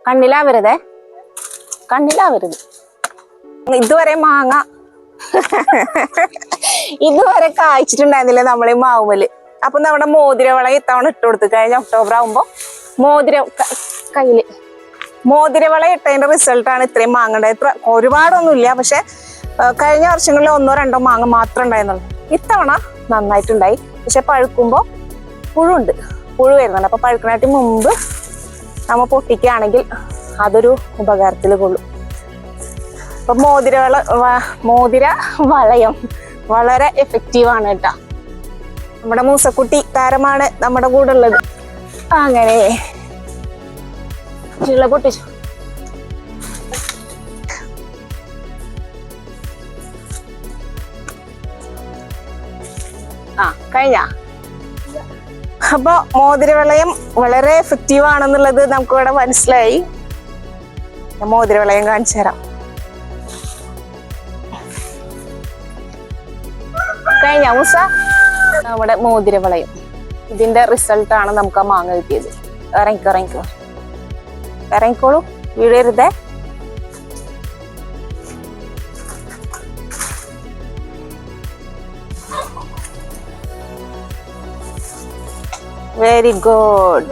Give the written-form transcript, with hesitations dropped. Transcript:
കണ്ണിലാവരുതേ, കണ്ണിലാവരുത്. ഇതുവരെ മാങ്ങ ഇതുവരെ കായ്ച്ചിട്ടുണ്ടായിരുന്നില്ല നമ്മളീ മാവുമല്. അപ്പൊ നമ്മുടെ മോതിരവള ഇത്തവണ ഇട്ട് കൊടുത്തു. കഴിഞ്ഞ ഒക്ടോബർ ആകുമ്പോ കയ്യില് മോതിരവള ഇട്ടതിന്റെ റിസൾട്ടാണ് ഇത്രയും മാങ്ങ ഉണ്ടായത്. ഒരുപാടൊന്നുമില്ല, പക്ഷെ കഴിഞ്ഞ വർഷങ്ങളിൽ 1-2 മാങ്ങ മാത്രമേ ഉണ്ടായിരുന്നുള്ളൂ. ഇത്തവണ നന്നായിട്ടുണ്ടായി. പക്ഷെ പഴുക്കുമ്പോ പുഴു വരുന്നുണ്ട്. അപ്പൊ പഴുക്കനായിട്ട് മുമ്പ് നമ്മ പൊട്ടിക്കുകയാണെങ്കിൽ അതൊരു ഉപകാരത്തിൽ കൊള്ളും. അപ്പൊ മോതിര വളയം വളരെ എഫക്റ്റീവാണ് കേട്ടാ. നമ്മുടെ മൂസക്കുട്ടി താരമാണ് നമ്മുടെ കൂടെ ഉള്ളത്. അങ്ങനെ പൊട്ടിച്ചു. കഴിഞ്ഞ. അപ്പൊ മോതിരവളയം വളരെ എഫക്റ്റീവ് ആണെന്നുള്ളത് നമുക്ക് ഇവിടെ മനസ്സിലായി. മോതിരവളയം കാണിച്ചു തരാം. കഴിഞ്ഞ മൂസ നമ്മുടെ മോതിരവളയം ഇതിന്റെ റിസൾട്ടാണ് നമുക്ക് ആ മാങ്ങ കിട്ടിയത്. ഇറങ്ങിക്കോളൂ, വീഴരുതേ. Very good.